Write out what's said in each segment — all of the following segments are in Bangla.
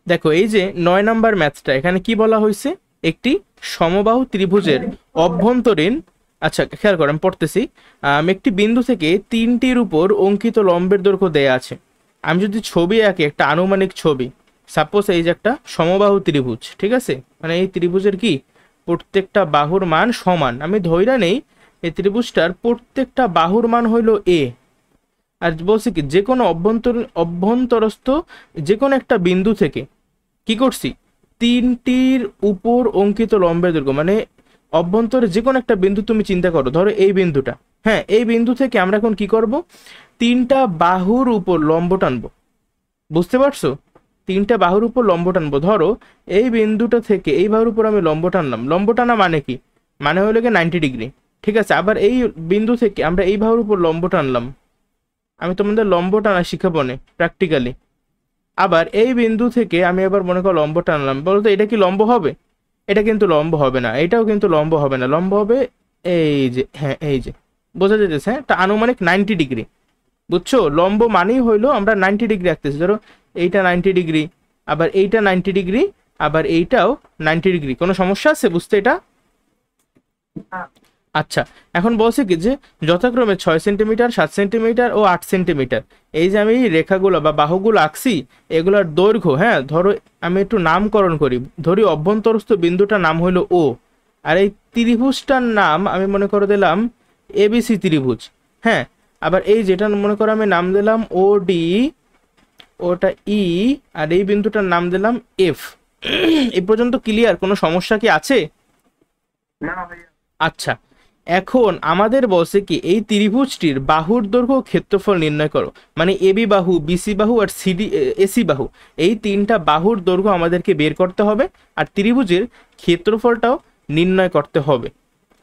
দেখো এই যে 9 নম্বর ম্যাথটা, এখানে কি বলা হয়েছে, একটি সমবাহু ত্রিভুজের অভ্যন্তরীণ, আচ্ছা খেয়াল করেন পড়তেছি, একটি বিন্দু থেকে তিনটির উপর অঙ্কিত লম্বের দৈর্ঘ্য দেয়া আছে। আমি যদি ছবি আঁকি, একটা আনুমানিক ছবি, সাপোজ এই যে একটা সমবাহু ত্রিভুজ, ঠিক আছে, মানে এই ত্রিভুজের কি প্রত্যেকটা বাহুর মান সমান, আমি ধইরা নেই এই ত্রিভুজটার প্রত্যেকটা বাহুর মান হইল এ। আর বলছি কি যে কোনো অভ্যন্তরস্থ যে কোনো একটা বিন্দু থেকে কি করছি, তিনটির উপর অঙ্কিত লম্বের দৈর্ঘ্য, মানে অভ্যন্তরে যে কোনো একটা বিন্দু তুমি চিন্তা করো, ধরো এই বিন্দুটা, হ্যাঁ এই বিন্দু থেকে আমরা এখন কি করব, তিনটা বাহুর উপর লম্ব টানবো, বুঝতে পারছো, তিনটা বাহুর উপর লম্ব টানবো। ধরো এই বিন্দুটা থেকে এই বাহুর উপর আমি লম্ব টানলাম, লম্ব টানা মানে কি, মানে হলো গিয়ে 90 ডিগ্রি, ঠিক আছে। আবার এই বিন্দু থেকে আমরা এই বাহুর উপর লম্ব টানলাম, আমি তোমাদের লম্ব টানা শিখাবো না প্র্যাকটিক্যালি। আবার এই বিন্দু থেকে আমি আবার মনে করো লম্ব টানলাম, বলতো এটা কি লম্ব হবে, এটা কিন্তু লম্ব হবে না, এটাও কিন্তু লম্ব হবে না, লম্ব হবে এই যে, হ্যাঁ এই যে, বোঝা যেতেছে, হ্যাঁ এটা আনুমানিক 90 ডিগ্রি, বুঝছো, লম্ব মানেই হইলো আমরা 90 ডিগ্রি রাখতেছি, ধরো এইটা 90 ডিগ্রি, আবার এইটা 90 ডিগ্রি, আবার এইটাও 90 ডিগ্রি, কোনো সমস্যা আছে বুঝতে এটা? আচ্ছা, এখন বলছে কি যে যথাক্রমে 6 সেন্টিমিটার, 7 সেন্টিমিটার ও 8 সেন্টিমিটার, এই যে আমি রেখাগুলো বা বাহুগুলো আঁকছি, এগুলোর দৈর্ঘ্য, হ্যাঁ ধরো আমি একটু নামকরণ করি, ধরি অভ্যন্তরস্থ বিন্দুটার নাম হইলো ও, আর এই ত্রিভুজটার নাম আমি মনে করে দিলাম এবিসি ত্রিভুজ, হ্যাঁ। আবার এই যেটা মনে করো আমি নাম দিলাম ও ডি, ওটা ই, আর এই বিন্দুটার নাম দিলাম এফ। এই পর্যন্ত ক্লিয়ার? কোনো সমস্যা কি আছে? আচ্ছা, এখন আমাদের বলছে কি এই ত্রিভুজটির বাহুর দৈর্ঘ্য ও ক্ষেত্রফল নির্ণয় করো, মানে এবি বাহু, বিসি বাহু আর সিডি এসি বাহু, এই তিনটা বাহুর দৈর্ঘ্য আমাদেরকে বের করতে হবে, আর ত্রিভুজের ক্ষেত্রফলটাও নির্ণয় করতে হবে।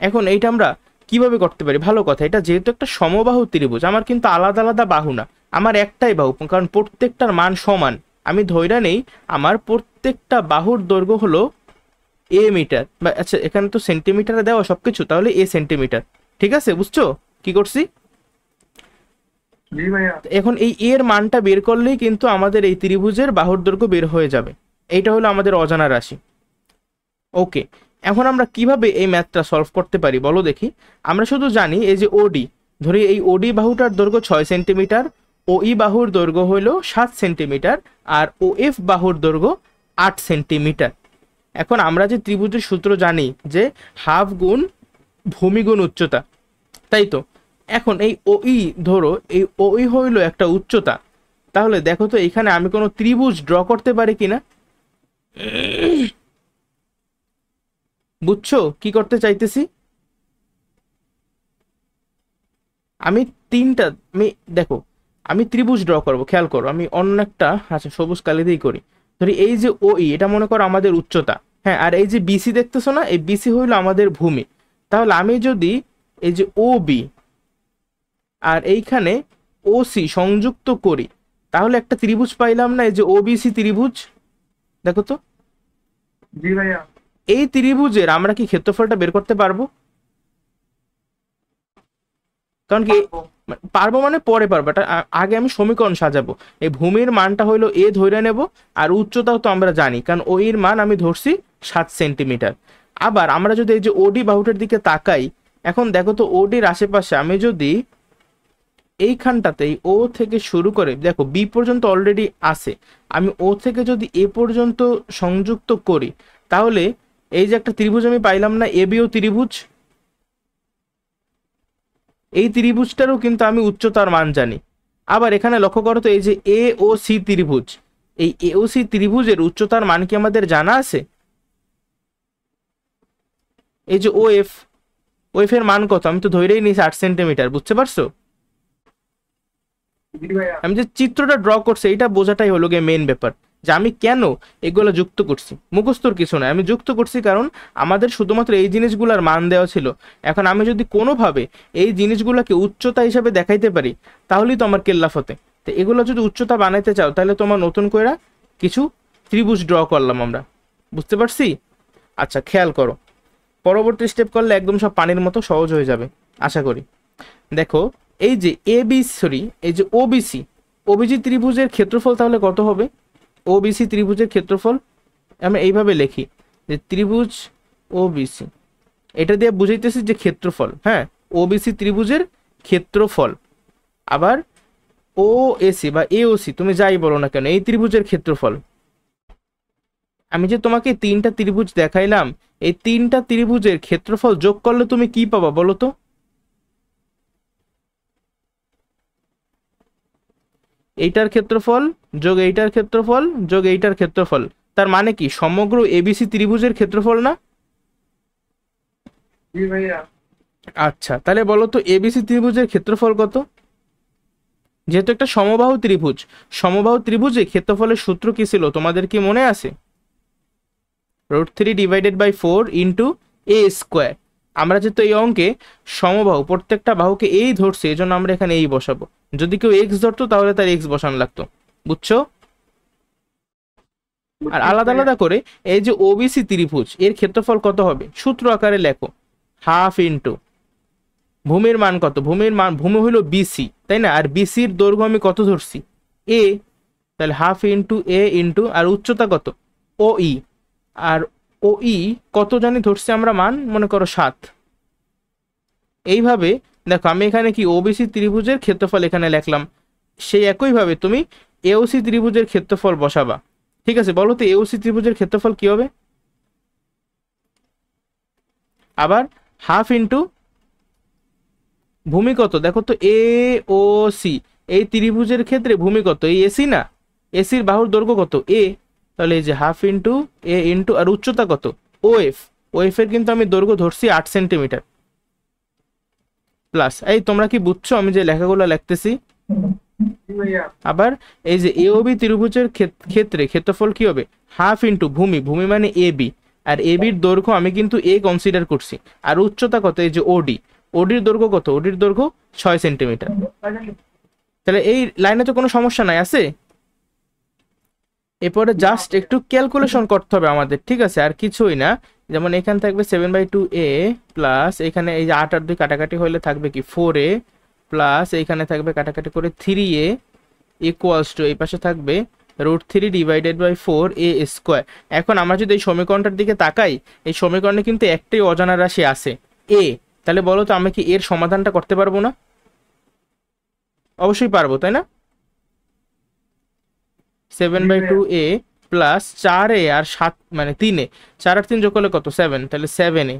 এখন এইটা আমরা কিভাবে করতে পারি, ভালো কথা, এটা যেহেতু একটা সমবাহু ত্রিভুজ, আমার কিন্তু আলাদা আলাদা বাহু না, আমার একটাই বাহু, কারণ প্রত্যেকটার মান সমান, আমি ধইরা নেই আমার প্রত্যেকটা বাহুর দৈর্ঘ্য হলো এ মিটার, বা আচ্ছা এখানে তো সেন্টিমিটারে দেওয়া সবকিছু, তাহলে এ সেন্টিমিটার, ঠিক আছে, বুঝছো কি করছি? এখন এই এর মানটা বের করলেই কিন্তু আমাদের এই ত্রিভুজের বাহুর দৈর্ঘ্য বের হয়ে যাবে, এইটা হলো আমাদের অজানা রাশি। ওকে, এখন আমরা কিভাবে এই ম্যাথটা সলভ করতে পারি বলো দেখি। আমরা শুধু জানি এই যে ওডি, ধরি এই ওডি বাহুটার দৈর্ঘ্য 6 সেন্টিমিটার, ও ই বাহুর দৈর্ঘ্য হইল 7 সেন্টিমিটার, আর ও এফ বাহুর দৈর্ঘ্য 8 সেন্টিমিটার। এখন আমরা যে ত্রিভুজের সূত্র জানি যে হাফ গুণ ভূমি গুণ উচ্চতা, তাই তো। এখন এই ও ই, ধরো এই ও ই হইল একটা উচ্চতা, তাহলে দেখো তো এখানে আমি কোনো ত্রিভুজ ড্র করতে পারি কিনা, বুঝছো কি করতে চাইতেছি আমি? তিনটা, আমি দেখো আমি ত্রিভুজ ড্র করব, খেয়াল করো, আমি অন্য একটা, আচ্ছা সবুজ কালি দিয়েই করি, ধরি এই যে ও ই, এটা মনে করো আমাদের উচ্চতা, হ্যাঁ, আর এই যে বিসি দেখতেছো না, এই বিসি হইলো আমাদের ভূমি, তাহলে আমি যদি এই যে ও বি আর এইখানে ও সি সংযুক্ত করি, তাহলে একটা ত্রিভুজ পাইলাম না, এই যে ওবিসি ত্রিভুজ, দেখো তো এই ত্রিভুজের আমরা কি ক্ষেত্রফলটা বের করতে পারবো? কারণ কি পারবো মানে পরে পারবো, এটা আগে আমি সমীকরণ সাজাবো। এই ভূমির মানটা হইলো এ ধরে নেব, আর উচ্চতাও তো আমরা জানি, কারণ ও এর মান আমি ধরছি 7 সেন্টিমিটার। আবার আমরা যদি এই যে ওডি বাহুটার দিকে তাকাই, এখন দেখো তো ওডির আশেপাশে আমি যদি এইখানটাতে এই ও থেকে শুরু করে, দেখো বি পর্যন্ত অলরেডি আছে, আমি ও থেকে যদি এ পর্যন্ত সংযুক্ত করি, তাহলে এই যে একটা ত্রিভুজ আমি পাইলাম না, এ বিও ত্রিভুজ, এই ত্রিভুজটারও কিন্তু আমি উচ্চতার মান জানি। আবার এখানে লক্ষ্য করো তো এই যে এ ও সি ত্রিভুজ, এই এ ও সি ত্রিভুজের উচ্চতার মান কি আমাদের জানা আছে? এই যে ও এফ, ও এফ এর মান কত, আমি তো ধরেই নিয়েছি 8 সেন্টিমিটার, বুঝতে পারছো? আমি যে চিত্রটা ড্র করছি এটা বোঝাটাই হলো গিয়ে মেন ব্যাপার, যে আমি কেন এগুলো যুক্ত করছি, মুখস্থর কিছু নয়, আমি যুক্ত করছি কারণ আমাদের শুধুমাত্র এই জিনিসগুলোর মান দেওয়া ছিল। এখন আমি যদি কোনোভাবে এই জিনিসগুলোকে উচ্চতা হিসাবে দেখাইতে পারি, তাহলেই তো আমার কেল্লাফতে। তো এগুলো যদি উচ্চতা বানাইতে চাও, তাহলে তোমার নতুন করে কিছু ত্রিভুজ ড্র করলাম আমরা, বুঝতে পারছি? আচ্ছা খেয়াল করো, পরবর্তী স্টেপ করলে একদম সব পানির মতো সহজ হয়ে যাবে আশা করি। দেখো এই যে এ বি, সরি এই যে ওবিসি, ওবিসি ত্রিভুজের ক্ষেত্রফল তাহলে কত হবে? ওবিসি ত্রিভুজের ক্ষেত্রফল আমরা এইভাবে লিখি যে ত্রিভুজ ওবিসি, এটা দিয়ে বুঝাইতেছি যে ক্ষেত্রফল, হ্যাঁ, ওবিসি ত্রিভুজের ক্ষেত্রফল। আবার ও এসি বা এওসি তুমি যাই বলো না কেন, এই ত্রিভুজের ক্ষেত্রফল। আমি যে তোমাকে 3টা ত্রিভুজ দেখাইলাম, এই 3টা ত্রিভুজের ক্ষেত্রফল যোগ করলে তুমি কি পাবা বলো তো? এইটার ক্ষেত্রফল যোগ এইটার ক্ষেত্রফল যোগ এইটার ক্ষেত্রফল, তার মানে কি সমগ্র এবিসি ত্রিভুজের ক্ষেত্রফল না? আচ্ছা, তাহলে বলো তো এবিসি ত্রিভুজের ক্ষেত্রফল কত? যেহেতু একটা সমবাহু ত্রিভুজ, সমবাহু ত্রিভুজে ক্ষেত্রফলের সূত্র কি ছিল তোমাদের কি মনে আছে? √3 / 4 ইন্টু এ স্কোয়ার। আমরা যেহেতু এই অঙ্কে সমবাহু প্রত্যেকটা বাহুকে এই ধরছি, এই জন্য আমরা এখানে এই বসাবো। যদি কেউ এক্স ধরতো তাহলে তার এক্স বসানো লাগতো, বুঝছো? আর আলাদা আলাদা করে এই যে ওবিসি ত্রিভুজ, এর ক্ষেত্রফল কত হবে সূত্র আকারে লেখো, হাফ ইন্টু ভূমির মান কত, ভূমি হলো বিসি, তাই না? আর বিসির দৈর্ঘ্য আমি কত ধরছি? এ, তাহলে হাফ ইন্টু এ ইন্টু, আর উচ্চতা কত? ও ই, আর ও ই কত জানি ধরছি আমরা মান, মনে করো 7। এইভাবে দেখো আমি এখানে কি ওবিসি ত্রিভুজের ক্ষেত্রফল এখানে লিখলাম, সেই একইভাবে তুমি এওসি ত্রিভুজের ক্ষেত্রফল বসাবা। ঠিক আছে, বলো তো এওসি ত্রিভুজের ক্ষেত্রফল কি হবে? আবার হাফ ইন্টু ভূমি কত, দেখো তো এ ও সি, এই ত্রিভুজের ক্ষেত্রে ভূমি কত? এই এসি না, এসির বাহুর দৈর্ঘ্য কত? এ, তাহলে এই যে হাফ ইন্টু এ ইন্টু, আর উচ্চতা কত? ও এফ, ও এফ এর কিন্তু আমি দৈর্ঘ্য ধরছি 8 সেন্টিমিটার প্লাস। এই তোমরা কি বুঝছো আমি যে লেখাগুলো লিখতেছি? আবার এই যে এওবি ত্রিভুজের ক্ষেত্রে ক্ষেত্রফল কি হবে? হাফ ইন্টু ভূমি মানে এ বি, আর এ বির দৈর্ঘ্য আমি কিন্তু এ কনসিডার করছি, আর উচ্চতা কত? এই যে ওডি, ওডির দৈর্ঘ্য কত? ওডির দৈর্ঘ্য 6 সেন্টিমিটার। তাহলে এই লাইনে তো কোনো সমস্যা নাই, আছে? এরপরে জাস্ট একটু ক্যালকুলেশন করতে হবে আমাদের, ঠিক আছে, আর কিছুই না। যেমন এখানে থাকবে 7/2a প্লাস, এখানে এই যে 8 আর 2 কাটাকাটি হলে থাকবে কি 4a প্লাস, এইখানে থাকবে কাটাকাটি করে 3a ইকুয়ালস টু, এই পাশে থাকবে √3 / 4a স্কোয়ার। এখন আমরা যদি এই সমীকরণটার দিকে তাকাই, এই সমীকরণে কিন্তু একটাই অজানা রাশি আছে, a। তাহলে বলো তো আমি কি এর সমাধানটা করতে পারবো না? অবশ্যই পারবো, তাই না? 7/2a প্লাস 4a আর 7 মানে 3a, 4 আর 3 যোগ করলে কত? 7, তাহলে 7a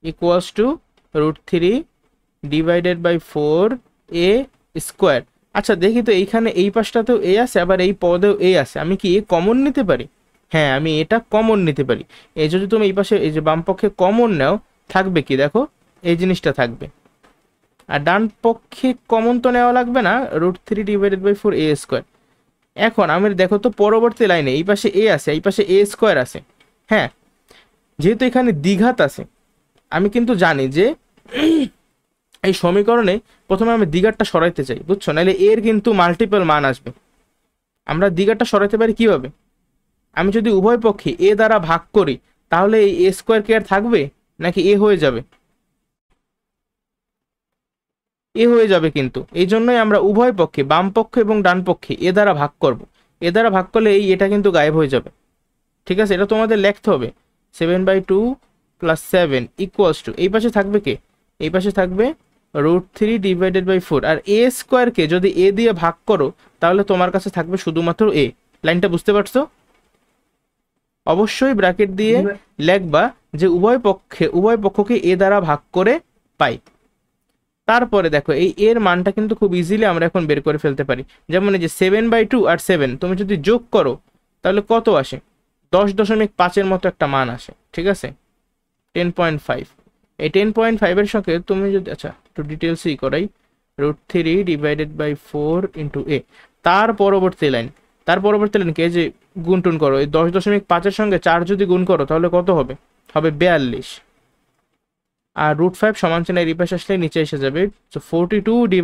equals to √3 / 4a square. আচ্ছা দেখি তো, এইখানে এই পাশটাতেও এ আছে, আবার এই পদেও এ আছে, আমি কি এ কমন নিতে পারি? হ্যাঁ, আমি এটা কমন নিতে পারি। এই যদি তুমি এই পাশে এই যে বাম পক্ষে কমন নাও, থাকবে কি দেখো, এই জিনিসটা থাকবে। আর ডান পক্ষে কমন তো নেওয়া লাগবে না, √3 / 4a স্কোয়ার। এখন আমি দেখো তো পরবর্তী লাইনে এই পাশে এ আছে, এই পাশে এ স্কোয়ার আছে, হ্যাঁ, যেহেতু এখানে দ্বিঘাত আছে, আমি কিন্তু জানি যে এই সমীকরণে প্রথমে আমি দ্বিঘাতটা সরাইতে চাই, বুঝছো? নাহলে এর কিন্তু মাল্টিপল মান আসবে। আমরা দ্বিঘাতটা সরাইতে পারি কিভাবে? আমি যদি উভয় পক্ষে এ দ্বারা ভাগ করি, তাহলে এই এ স্কোয়ার কি আর থাকবে, নাকি এ হয়ে যাবে? এ হয়ে যাবে, কিন্তু এই জন্যই আমরা উভয় পক্ষে বাম পক্ষ এবং ডান পক্ষে এ দ্বারা ভাগ করব। এ দ্বারা ভাগ করলে এই এটা কিন্তু গায়েব হয়ে যাবে, ঠিক আছে? এটা তোমাদের লিখতে হবে 7/2 প্লাস 7 ইকুয়ালস টু, এই পাশে থাকবে কে? এই পাশে থাকবে √3 / 4, আর এ স্কোয়ারকে যদি এ দিয়ে ভাগ করো তাহলে তোমার কাছে থাকবে শুধুমাত্র এ। লাইনটা বুঝতে পারছো? অবশ্যই ব্র্যাকেট দিয়ে লিখবা যে উভয় পক্ষকে এ দ্বারা ভাগ করে পাই। তারপরে দেখো এই এর মানটা কিন্তু খুব ইজিলি আমরা এখন বের করে ফেলতে পারি। যেমন এই যে 7/2 আর 7 তুমি যদি যোগ করো তাহলে কত আসে? 10.5 মতো একটা মান আসে, ঠিক আছে? 10.5। এই 10.5 এর সঙ্গে তুমি যদি, আচ্ছা একটু ডিটেলসই করাই, √3 / 4 ইন্টু এ। তার পরবর্তী লাইন কে যে গুণটুন করো, এই 10.5 এর সঙ্গে 4 যদি গুণ করো তাহলে কত হবে? হবে 42। আর √5 সমান চিহ্ন এই পাশে আসলে নিচে এসে যাবে, সো 42 /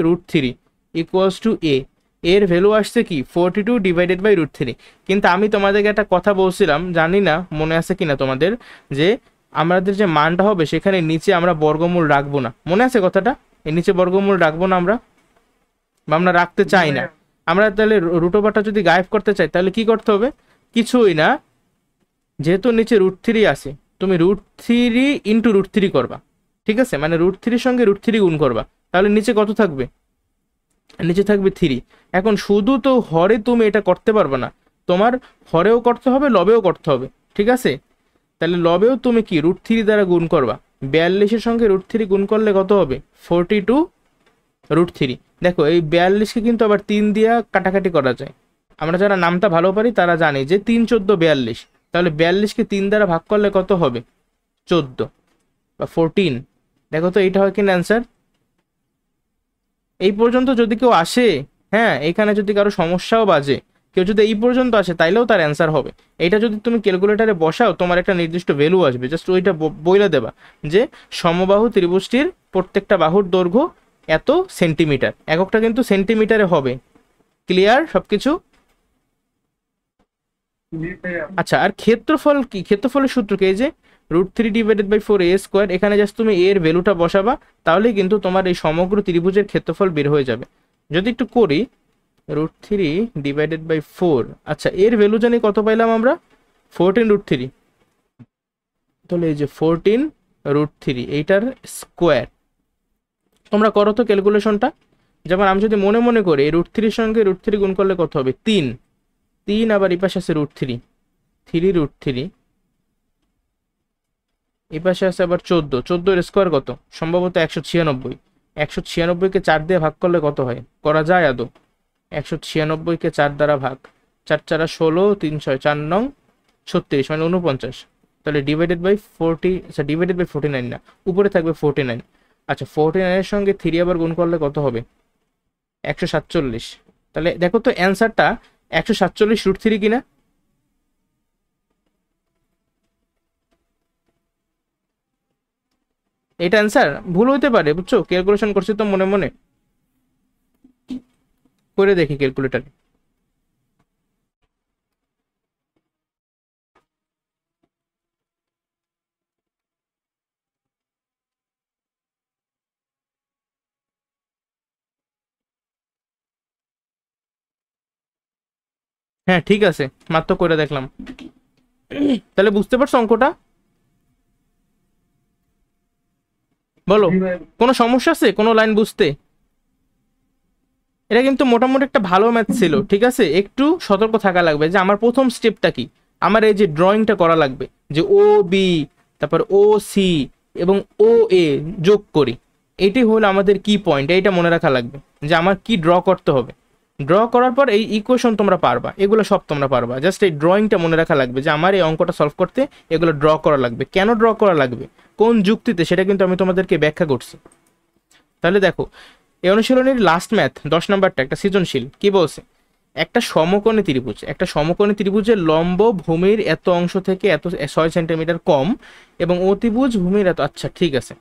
√3 ইকুয়ালস টু এ। এর ভ্যালু আসছে কি 42 / √3। কিন্তু আমি তোমাদেরকে একটা কথা বলছিলাম, জানি না মনে আছে কিনা তোমাদের, যে আমাদের যে মানটা হবে সেখানে নিচে আমরা বর্গমূল রাখবো না। মনে আছে কথাটা? এর নিচে বর্গমূল রাখবো না আমরা, বা আমরা রাখতে চাই না। আমরা তাহলে রুট ওভারটা যদি গায়েব করতে চাই তাহলে কি করতে হবে? কিছুই না, যেহেতু নিচে √3 আছে, তুমি √3 ইন্টু √3 করবা, ঠিক আছে? মানে √3 সঙ্গে √3 গুণ করবা, তাহলে নিচে কত থাকবে? নিচে থাকবে 3। এখন শুধু তো হরে তুমি এটা করতে পারবে না, তোমার হরেও করতে হবে, লবেও করতে হবে, ঠিক আছে? তাহলে লবেও তুমি কি √3 দ্বারা গুণ করবা। 42-এর সঙ্গে √3 গুণ করলে কত হবে? 42 √3। দেখো এই 42কে কিন্তু আবার 3 দিয়া কাটাকাটি করা যায়। আমরা যারা নামটা ভালো পারি তারা জানি যে 3 14 42। তাহলে 42কে 3 দ্বারা ভাগ করলে কত হবে? 14 বা 14। দেখো তো এইটা হয় কিনা অ্যান্সার? এই পর্যন্ত যদি কেউ আসে, হ্যাঁ, এখানে যদি কারো সমস্যাও বাজে, কেউ যদি এই পর্যন্ত আসে তাইলেও তার অ্যান্সার হবে। এটা যদি তুমি ক্যালকুলেটারে বসাও তোমার একটা নির্দিষ্ট ভ্যালু আসবে, জাস্ট ওইটা বইলা দেবা যে সমবাহু ত্রিভুজটির প্রত্যেকটা বাহুর দৈর্ঘ্য এত সেন্টিমিটার, এককটা কিন্তু সেন্টিমিটারে হবে। ক্লিয়ার সবকিছু? আচ্ছা, আর ক্ষেত্রফল কি? ক্ষেত্রফলের সূত্র কি? এই যে √3 / 4a²। এখানে জাস্ট তুমি এর ভ্যালুটা বসাবা, তাহলেই কিন্তু তোমার এই সমগ্র ত্রিভুজের ক্ষেত্রফল বের হয়ে যাবে। যদি একটু করি, √3 / 4, আচ্ছা এর ভ্যালু জানি কত পাইলাম আমরা? 14√3। তাহলে এই যে 14√3 এইটার স্কোয়ার। তোমরা করো তো ক্যালকুলেশনটা। যেমন আমি যদি মনে মনে করি √3 সঙ্গে √3 গুণ করলে কত হবে? 3। আবার এই পাশে আছে √3, 3√3, এই পাশে আছে আবার 14। 14 এর স্কোয়ার কত? সম্ভবত 196। 196কে 4 দিয়ে ভাগ করলে কত হয়? করা যায় আদৌ? 196কে 4 দ্বারা ভাগ, 4 4 16, 3 6 4 9 36, মানে 49। তাহলে /40, আচ্ছা /49 না, উপরে থাকবে 49। আচ্ছা 49 এর সঙ্গে 3 আবার গুণ করলে কত হবে? 147। তাহলে দেখো তো অ্যান্সারটা 147√3 কিনা? এটা অ্যান্সার ভুল হইতে পারে, বুঝছো? ক্যালকুলেশন করছি তো মনে মনে, করে দেখি ক্যালকুলেটারে। হ্যাঁ ঠিক আছে, মাত্র করে দেখলাম। তাহলে বুঝতে পারছো অঙ্কটা? বলো, কোনো সমস্যা আছে কোনো লাইন বুঝতে? এটা কিন্তু মোটামুটি একটা ভালো ম্যাথ ছিল, ঠিক আছে? একটু সতর্ক থাকা লাগবে যে আমার প্রথম স্টেপটা কি, আমার এই যে ড্রয়িংটা করা লাগবে, যে ও বি, তারপর ও সি এবং ও এ যোগ করি, এটি হলো আমাদের কি পয়েন্ট, এইটা মনে রাখা লাগবে যে আমার কি ড্র করতে হবে। ড্র করার পর এই ইকুয়েশন তোমরা পারবা, এগুলো সব তোমরা পারবা, জাস্ট এই ড্রয়িংটা মনে রাখা লাগবে যে আমার এই অঙ্কটা সলভ করতে এগুলো ড্র করা লাগবে। কেন ড্র করা লাগবে, কোন যুক্তিতে, সেটা কিন্তু আমি তোমাদেরকে ব্যাখ্যা করছি। তাহলে দেখো, এই অনুশীলনীর লাস্ট ম্যাথ 10 নম্বরটা একটা সৃজনশীল। কি বলছে? একটা সমকোণী ত্রিভুজ, একটা সমকোণী ত্রিভুজের লম্ব ভূমির এত অংশ থেকে এত 6 সেন্টিমিটার কম এবং অতিভুজ ভূমির এত, আচ্ছা ঠিক আছে।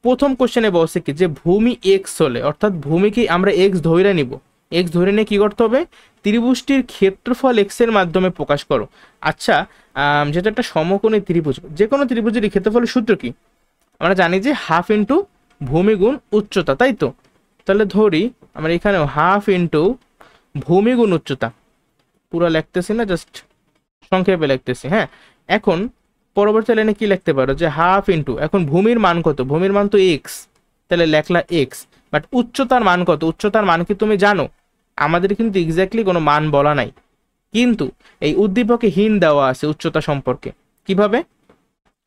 প্রথম কোশ্চেনে বলছে কি যে ভূমি এক্স হলে, অর্থাৎ ভূমিকে আমরা এক্স ধরে নিব, এক্স ধরে নিয়ে কি করতে হবে? ত্রিভুজটির ক্ষেত্রফল এক্স এর মাধ্যমে প্রকাশ করো। আচ্ছা, যেটা একটা সমকোণী ত্রিভুজ, যে কোনো ত্রিভুজের ক্ষেত্রফলের সূত্র কি? আমরা জানি যে হাফ ইন্টু ভূমি গুণ উচ্চতা, তাই তো? তাহলে ধরি আমরা এখানেও হাফ ইন্টু ভূমি গুণ উচ্চতা, পুরো লিখতেছি না, জাস্ট সংক্ষেপে লিখতেছি। হ্যাঁ, এখন পরবর্তী লাইনে কি লিখতে পারো যে হাফ ইন্টু, এখন ভূমির মান কত? ভূমির মান তো এক্স, তাহলে লেখলা এক্স। বাট উচ্চতার মান কত? উচ্চতার মান কি তুমি জানো? আমাদের কিন্তু এক্স্যাক্টলি কোনো মান বলা নাই, কিন্তু এই উদ্দীপকে হিন্ট দেওয়া আছে উচ্চতা সম্পর্কে। কিভাবে?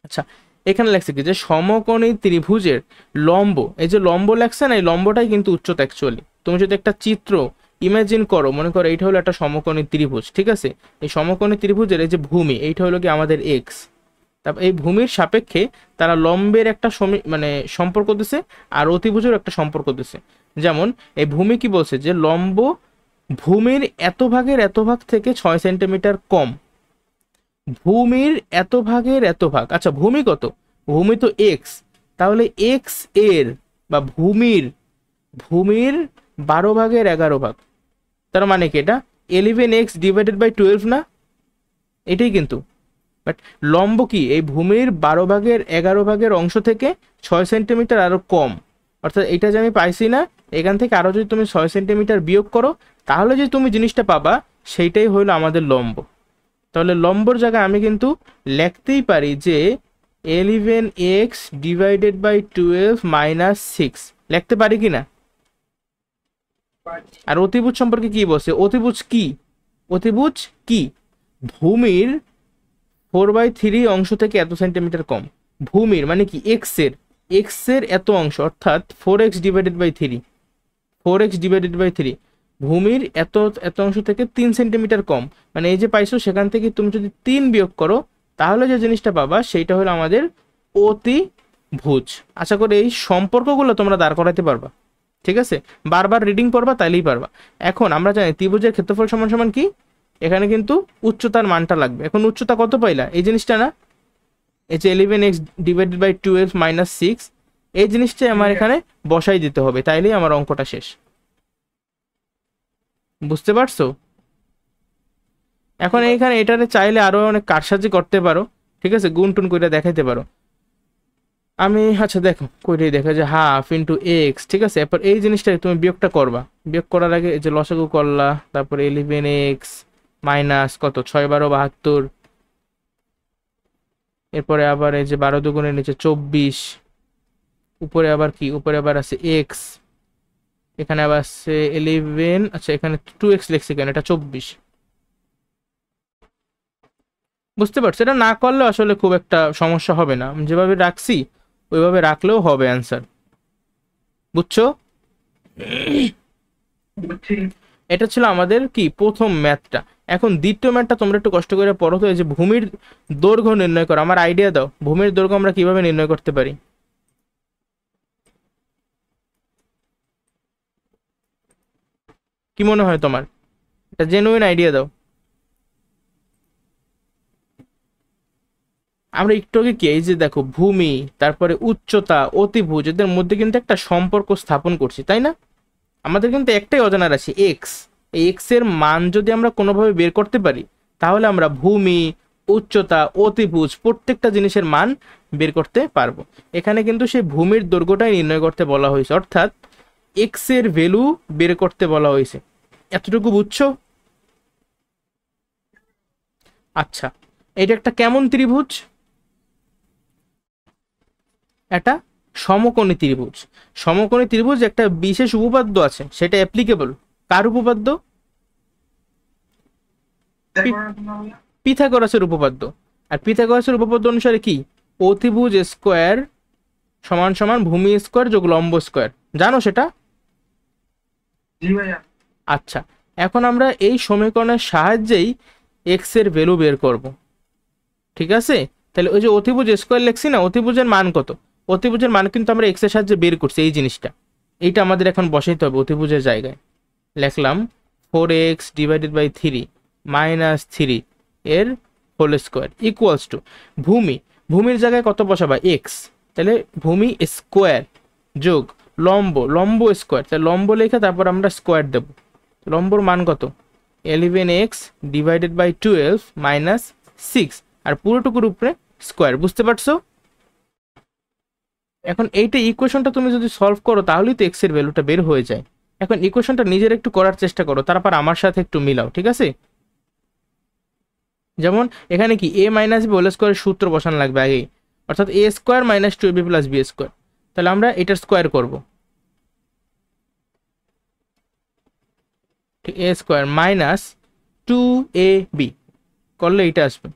আচ্ছা, এখানে লেখছে কি যে সমকোণী ত্রিভুজের লম্ব, এই যে লম্ব লেখছে না, এই লম্বটাই কিন্তু উচ্চতা অ্যাকচুয়ালি। তুমি যদি একটা চিত্র ইমাজিন করো, মনে করো এইটা হলো একটা সমকোণী ত্রিভুজ, ঠিক আছে? এই সমকোণী ত্রিভুজের এই যে ভূমি, এইটা হলো কি আমাদের এক্স। তারপর এই ভূমির সাপেক্ষে তারা লম্বের একটা মানে সম্পর্ক দিছে, আর অতিভুজের একটা সম্পর্ক দিছে। যেমন এই ভূমি কি বলছে যে লম্ব ভূমির এত ভাগের এত ভাগ থেকে 6 সেন্টিমিটার কম, ভূমির এত ভাগের এত ভাগ। আচ্ছা ভূমি কত? ভূমি তো এক্স, তাহলে এক্স এর বা ভূমির ভূমির 12/11 তার মানে কি এটা 11x / 12 না? এটাই কিন্তু। বাট লম্ব কি এই ভূমির 12/11 অংশ থেকে 6 সেন্টিমিটার আরো কম, অর্থাৎ এটা যে আমি পাইছি না, এখান থেকে আরো যদি তুমি 6 সেন্টিমিটার বিয়োগ করো তাহলে যে তুমি জিনিসটা পাবা সেইটাই হলো আমাদের লম্ব। তাহলে লম্বর জায়গায় আমি কিন্তু লিখতেই পারি যে 11x ডিভাইডেড বাই 12 মাইনাস 6 লিখতে পারি কি না? আর অতিভুজ সম্পর্কে কি বলছে? অতিভুজ কি? অতিভুজ কি? ভূমির 4/3 অংশ থেকে এত সেন্টিমিটার কম। ভূমির মানে কি? এক্স এর এত অংশ, অর্থাৎ 4x divided by 3, 4x divided by 3 ভূমির এত এত অংশ থেকে 3 সেন্টিমিটার কম। মানে এই যে পাইছো সেখান থেকে তুমি যদি 3 বিয়োগ করো তাহলে যে জিনিসটা পাবা সেইটা হলো আমাদের অতিভুজ। আশা করি এই সম্পর্কগুলো তোমরা দাঁড় করাতে পারবা, ঠিক আছে? বারবার রিডিং পড়বা তাইলেই পারবা। এখন আমরা জানি ত্রিভুজের ক্ষেত্রফল সমান সমান কি? এখানে কিন্তু উচ্চতার মানটা লাগবে। এখন উচ্চতা কত পাইলা? এই জিনিসটা না, এই যে 11x ডিভাইডেড বাই 12 মাইনাস 6, এই জিনিসটাই আমার এখানে বসাই দিতে হবে, তাইলেই আমার অঙ্কটা শেষ। বুঝতে পারছো? এখন এইখানে এটারে চাইলে আরো অনেক কারসাজি করতে পারো, ঠিক আছে? গুণ টুন করে দেখাইতে পারো। আমি আচ্ছা দেখো কইরেই দেখা যায় হাফ ইন্টু এক্স, ঠিক আছে? এরপর এই জিনিসটা তুমি বিয়োগটা করবা। বিয়োগ করার আগে এই যে লসাগু করলা, তারপর 11x মাইনাস কত 6 12 72, এরপরে আবার এই যে 12 দুগুণের নিচে 24, উপরে আবার কি? উপরে আবার আছে এক্স, এখানে আবার আছে 11, আচ্ছা এখানে 2x লিখছি কেন? এটা 24। বুঝতে পারছো? এটা না করলে আসলে খুব একটা সমস্যা হবে না, আমি যেভাবে রাখছি ওইভাবে রাখলেও হবে অ্যান্সার। বুঝছো? এটা ছিল আমাদের কি প্রথম ম্যাথটা। এখন দ্বিতীয় ম্যাথটা তোমরা একটু কষ্ট করে পড়ো তো। এই যে ভূমির দৈর্ঘ্য নির্ণয় করো, আমার আইডিয়া দাও ভূমির দৈর্ঘ্য আমরা কিভাবে নির্ণয় করতে পারি? কি মনে হয় তোমার? এটা জেনুইন আইডিয়া দাও। আমরা একটু আগে কি এই যে দেখো ভূমি, তারপরে উচ্চতা, অতিভুজ, এদের মধ্যে কিন্তু একটা সম্পর্ক স্থাপন করছি, তাই না? আমাদের কিন্তু একটাই অজানা রাশি এক্স। এই এক্স এর মান যদি আমরা কোনোভাবে বের করতে পারি তাহলে আমরা ভূমি, উচ্চতা, অতিভুজ প্রত্যেকটা জিনিসের মান বের করতে পারবো। এখানে কিন্তু সেই ভূমির দৈর্ঘ্যটাই নির্ণয় করতে বলা হয়েছে, অর্থাৎ এক্স এর ভ্যালু বের করতে বলা হয়েছে। এতটুকু বুঝছো? আচ্ছা, এটা একটা কেমন ত্রিভুজ? একটা সমকোণী ত্রিভুজ। সমকোণী ত্রিভুজ একটা বিশেষ উপপাদ্য আছে, সেটা অ্যাপ্লিকেবল। কার উপপাদ্য? পিথাগোরাসের উপপাদ্য। আর পিথাগোরাসের উপপাদ্য অনুসারে কি? অতিভুজ স্কোয়ার সমান সমান ভূমি স্কোয়ার যোগ লম্ব স্কোয়ার। জানো সেটা? আচ্ছা, এখন আমরা এই সমীকরণের সাহায্যেই এক্স এর ভ্যালু বের করব, ঠিক আছে? তাহলে ওই যে অতিভুজ স্কোয়ার লিখছি না, অতিভুজের মান কত? অতিভুজের মান কিন্তু আমরা এক্স এর সাহায্যে বের করছি। এই জিনিসটা এইটা আমাদের এখন বসাইতে হবে অতিভুজের জায়গায়। লিখলাম 4x ডিভাইডেড বাই 3 মাইনাস 3 এর হোল স্কোয়ার ইকুয়ালস টু ভূমি, ভূমির জায়গায় কত বসাবা? এক্স। তাহলে ভূমি স্কোয়ার যোগ লম্ব, লম্ব স্কোয়ার, তাহলে লম্ব লেখা তারপর আমরা স্কোয়ার দেব। লম্বর মান কত? 11x ডিভাইডেড বাই 12 মাইনাস 6, আর পুরোটুকুর উপরে স্কোয়ার। বুঝতে পারছো? এখন এইটা ইকুয়েশনটা তুমি যদি সলভ করো তাহলেই তো এক্স এর ভ্যালুটা বের হয়ে যায়। এখন ইকুয়েশনটা নিজের একটু করার চেষ্টা করো, তারপর আমার সাথে একটু মিলাও, ঠিক আছে? যেমন এখানে কি এ মাইনাস বি হোল স্কোয়ারের সূত্র বসানো লাগবে আগে, অর্থাৎ a square minus 2ab plus b square. তাহলে আমরা এটার স্কোয়ার করব, ঠিক? এ স্কোয়ার মাইনাস 2ab করলে এটা আসবে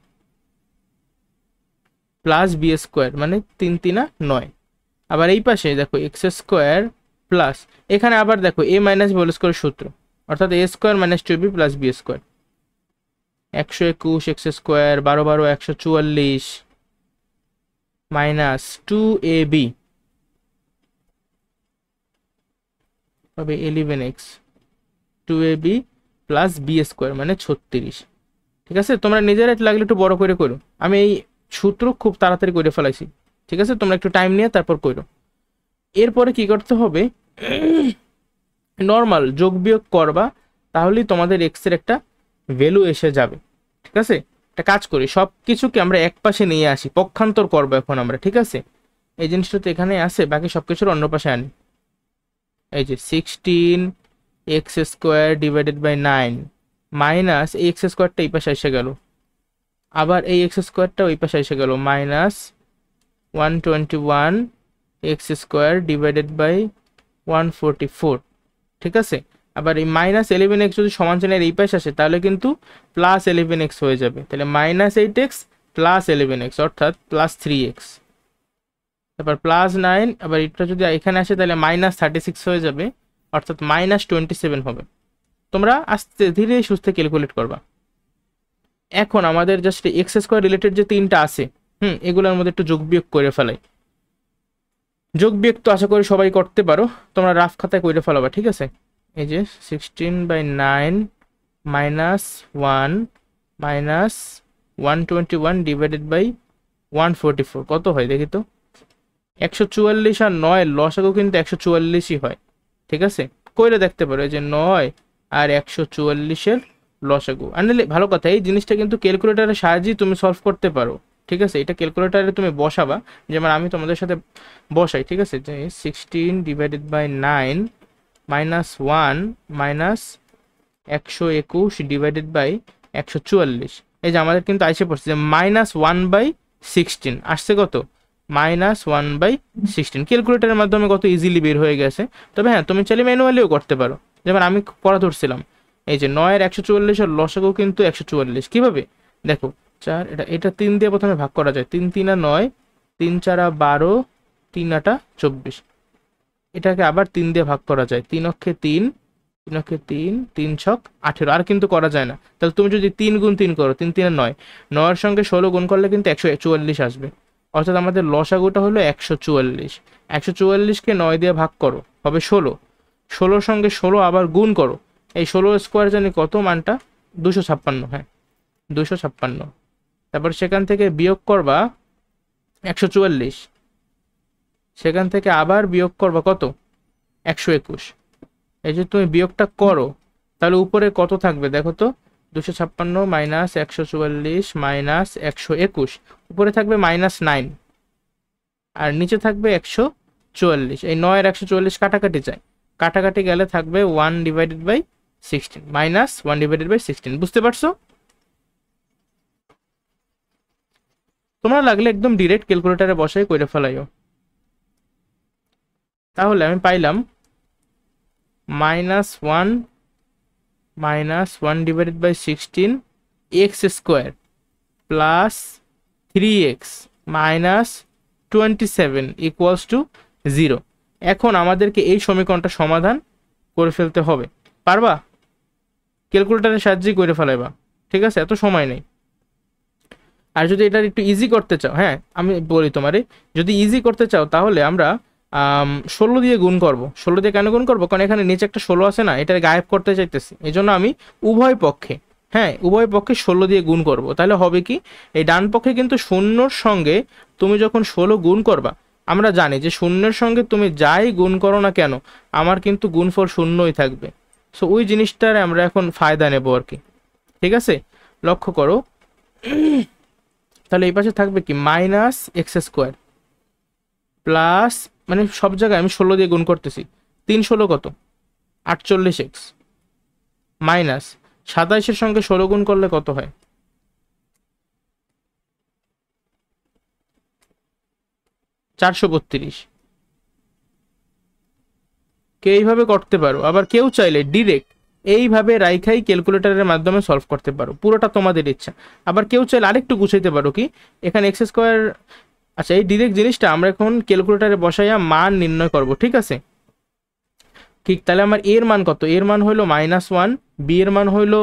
প্লাস বি স্কোয়ার, মানে 3 3 9। আবার এই পাশে দেখো এক্স স্কোয়ার প্লাস, এখানে আবার দেখো এ মাইনাস বি হোল স্কোয়ারের সূত্র, অর্থাৎ a square minus 2ab plus b square. 121 x square 12 12 144 minus 2ab হবে 11x 2ab plus b square মানে 36। ঠিক আছে, তোমরা নিজেরা লাগলে একটু বড় করে করো, আমি এই সূত্র খুব তাড়াতাড়ি করে ফেলাইছি। ঠিক আছে, তোমরা একটু টাইম নিয়ে তারপর করো। এরপরে কি করতে হবে? নর্মাল যোগ বিয়োগ করবা, তাহলেই তোমাদের এক্স এর একটা ভ্যালু এসে যাবে। ঠিক আছে, একটা কাজ করি, সব কিছুকে আমরা এক পাশে নিয়ে আসি, পক্ষান্তর করবো এখন আমরা। ঠিক আছে, এই জিনিসটা তো এখানে আছে, বাকি সব কিছুর অন্য পাশে আনি। এই যে 16x² ডিভাইডেড বাই 9 মাইনাস এই এক্স স্কোয়ারটা এই পাশে এসে গেল, আবার এই এক্স স্কোয়ারটা ওই পাশে এসে গেল, মাইনাস 121x² ডিভাইডেড বাই 144। ঠিক আছে, আবার এই -11x যদি সমান চিহ্নের এই পাশে আসে তাহলে কিন্তু +11x হয়ে যাবে, তাহলে -8x + 11x অর্থাৎ +3x। তারপর +9, আবার এটা যদি এখানে আসে তাহলে -36 হয়ে যাবে অর্থাৎ -27 হবে। তোমরা আস্তে ধীরে সুস্থে ক্যালকুলেট করবা। এখন আমাদের জাস্ট x² রিলেটেড যে তিনটা আছে এগুলোর মধ্যে একটু যোগ বিয়োগ করে ফেলাই। যোগ বিয়োগ তো আশা করি সবাই করতে পারো, তোমরা রাফ খাতায় করে ফেলাবা। ঠিক আছে, এই যে 16/9 -1 -121 ডিভাইডেড বাই 144 কত হয় দেখি তো। 144 আর 9 লসাগু কিন্তু 144ই হয়। ঠিক আছে, কইরে দেখতে পারো এই যে 9 আর 144 লসাগু আনলে ভালো কথা। এই জিনিসটা কিন্তু ক্যালকুলেটরের সাহায্যে তুমি সলভ করতে পারো। ঠিক আছে, এটা ক্যালকুলেটরে তুমি বসাবা, যেমন আমি তোমাদের সাথে বসাই। ঠিক আছে, যে 16 ডিভাইডেড বাই 9 -1 -121 ডিভাইডেড বাই 144। এই যে আমাদের কিন্তু আইসে পড়ছে যে -1/16 আসছে কত, -1/16। ক্যালকুলেটরের মাধ্যমে কত ইজিলি বের হয়ে গেছে। তবে হ্যাঁ, তুমি চাইলে ম্যানুয়ালিও করতে পারো, যেমন আমি পড়া ধরছিলাম। এই যে 9 এর 144 এর লসাগু কিন্তু 144। কিভাবে দেখো, 4 এটা 3 দিয়ে প্রথমে ভাগ করা যায়, 3 3 9, 3 4 12, 3 8 24। এটাকে আবার 3 দিয়ে ভাগ করা যায়, 3 অক্ষে 3, 3 অক্ষে 3, 3 ছক 18। আর কিন্তু করা যায় না। তাহলে তুমি যদি 3 গুণ 3 করো, 3 3 9, 9 এর সঙ্গে 16 গুণ করলে কিন্তু 144 আসবে। অর্থাৎ আমাদের লসাগুটা হলো 144। 144কে 9 দিয়ে ভাগ করো, হবে 16। 16 সঙ্গে 16 আবার গুণ করো, এই 16 স্কোয়ার জানি কত মানটা, 256। হ্যাঁ, 256। তারপর সেখান থেকে বিয়োগ করবা 144, সেখান থেকে আবার বিয়োগ করবা কত, 121। এই যে তুমি বিয়োগটা করো তাহলে উপরে কত থাকবে দেখো তো, 256 মাইনাস 144 মাইনাস 121, উপরে থাকবে -9 আর নিচে থাকবে 144। এই 9 এর 144 কাটাকাটি যায়, কাটাকাটি গেলে থাকবে 1/16 -1/16। বুঝতে পারছো? তোমরা লাগলে একদম ডিরেক্ট ক্যালকুলেটরে বসাই করে ফেলাইও। তাহলে আমি পাইলাম -1 -1/16 x² plus 3x minus 27 equals to 0। এখন আমাদেরকে এই সমীকরণটা সমাধান করে ফেলতে হবে। পারবা? ক্যালকুলেটরের সাহায্যে করে ফেলাইবা। ঠিক আছে, এত সময় নেই। আর যদি এটা একটু ইজি করতে চাও, হ্যাঁ আমি বলি তোমারে, যদি ইজি করতে চাও তাহলে আমরা 16 দিয়ে গুণ করব। 16 দিয়ে কেন গুণ করবো, কারণ এখানে নিচে একটা 16 আছে না, এটা গায়েব করতে চাইতেছি। এই জন্য আমি উভয় পক্ষে 16 দিয়ে গুণ করব। তাহলে হবে কি, এই ডান পক্ষে কিন্তু শূন্যর সঙ্গে তুমি যখন 16 গুণ করবা, আমরা জানি যে শূন্যের সঙ্গে তুমি যাই গুণ করো না কেন আমার কিন্তু গুণফল শূন্যই থাকবে। সো ওই জিনিসটার আমরা এখন ফায়দা নেব আর কি। ঠিক আছে, লক্ষ্য করো। তাহলে এই পাশে থাকবে কি, -x² প্লাস, মানে সব জায়গায় আমি 16 দিয়ে গুণ করতেছি, 3 16 কত, 48x মাইনাস 27-এর সঙ্গে 16 গুণ করলে কত হয়, 432। কেউ এইভাবে করতে পারো, আবার কেউ চাইলে ডিরেক্ট এইভাবে রাইখাই ক্যালকুলেটরের মাধ্যমে সলভ করতে পারো, পুরোটা তোমাদের ইচ্ছা। আবার কেউ চাইলে আরেকটু গুছাইতে পারো কি, এখানে x²। আচ্ছা, এই ডিরেক্ট জিনিসটা আমরা এখন ক্যালকুলেটরে বসাইয়া মান নির্ণয় করব। ঠিক আছে, ঠিক তাহলে আমার এর মান কত, এর মান হইলো -1, বি এর মান হইলো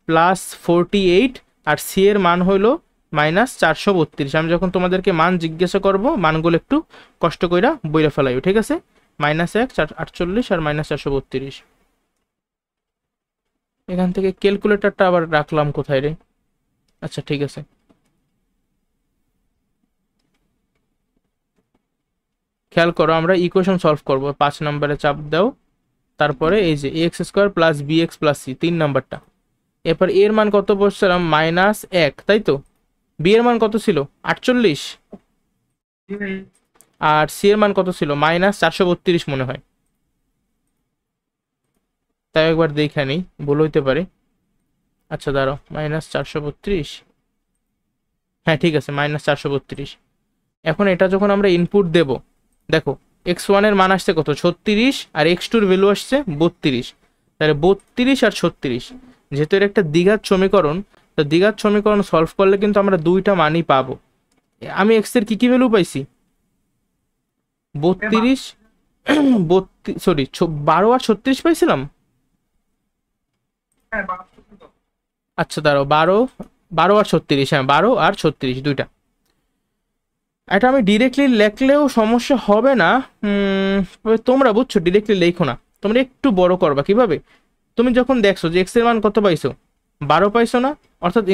+48 আর সি এর মান হইলো -432। আমি যখন তোমাদেরকে মান জিজ্ঞাসা করব মানগুলো একটু কষ্ট কইরা বইরা ফেলাইও। ঠিক আছে, -1 48 আর -432। এখান থেকে ক্যালকুলেটরটা আবার রাখলাম কোথায় রে, আচ্ছা ঠিক আছে। খেয়াল করো, আমরা ইকুয়েশন সলভ করব। 5 নম্বরে চাপ দাও, তারপরে এই যে x² plus bx plus c 3 নাম্বারটা। এরপর এর মান কত বসছিলাম, -1, তাই তো। বি এর মান কত ছিল, 48, আর সি এর মান কত ছিল, -432 মনে হয়। তাই একবার দেখে নিই, ভুল হইতে পারে। আচ্ছা দাঁড়াও, -432, হ্যাঁ ঠিক আছে, -432। এখন এটা যখন আমরা ইনপুট দেব, দেখো x1 এর মান আসছে কত 36, আর x2 এর ভ্যালু আসছে 32। তাহলে 32 আর 36, যেহেতু এর একটা দ্বিঘাত সমীকরণ, তো দ্বিঘাত সমীকরণ সলভ করলে কিন্তু আমরা দুইটা মানই পাবো। আমি x এর কি কি ভ্যালু পাইছি, 32, সরি 12 আর 36 পাইছিলাম। আচ্ছা দাঁড়াও, 12 আর 36, হ্যাঁ 12 আর 36 দুইটা। এটা আমি ডিরেক্টলি লেখলেও সমস্যা হবে না, তবে তোমরা বুঝছো ডিরেক্টলি লেখো না, তোমরা একটু বড় করবা। কিভাবে, তুমি যখন দেখছো যে এক্স এর মান কত পাইছো, 12 পাইছো না, অর্থাৎ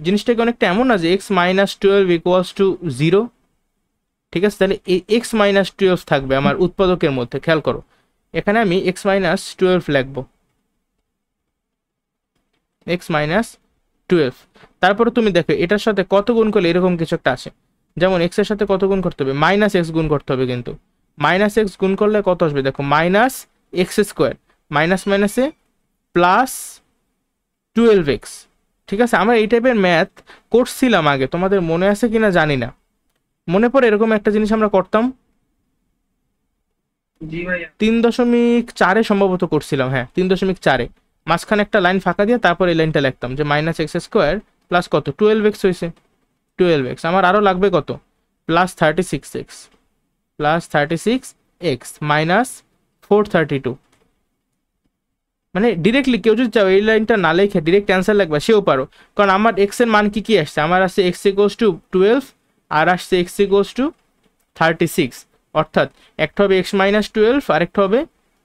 জিনিসটাকে অনেকটা এমন না যে x-12 = 0, ঠিক আছে? তাহলে এই x-12 থাকবে আমার উৎপাদকের মধ্যে। খেয়াল করো, এখানে আমি x-12 লিখবো, x-12। তারপরে তুমি দেখো এটার সাথে কত গুণ করলে এরকম কিছু একটা আসে, যেমন x এর সাথে কত গুণ করতে হবে, -x গুণ করতে হবে। কিন্তু -x গুণ করলে কত আসবে, দেখো -x², মাইনাস মাইনাসে +12x। ঠিক আছে, আমরা এই টাইপের ম্যাথ করছিলাম আগে, তোমাদের মনে আছে কিনা জানি না। মনে পড়ে এরকম একটা জিনিস আমরা করতাম, 3.4 সম্ভবত করছিলাম, হ্যাঁ 3.4, মাঝখানে একটা লাইন ফাঁকা দিয়ে তারপর এই লাইনটা লিখতাম যে -x² প্লাস কত 12x হয়েছে, 12x। আমার আরো লাগবে কত, +36x, -432। মানে ডিরেক্টলি কেউ যদি চাও এই লাইনটা না লিখে ডিরেক্ট অ্যান্সার লাগবে সেও পারো, কারণ আমার এক্স এর মান কি কি আসছে, আমার আসছে x=12 আর আসছে x=36। অর্থাৎ একটা হবে x-12 আর একটা হবে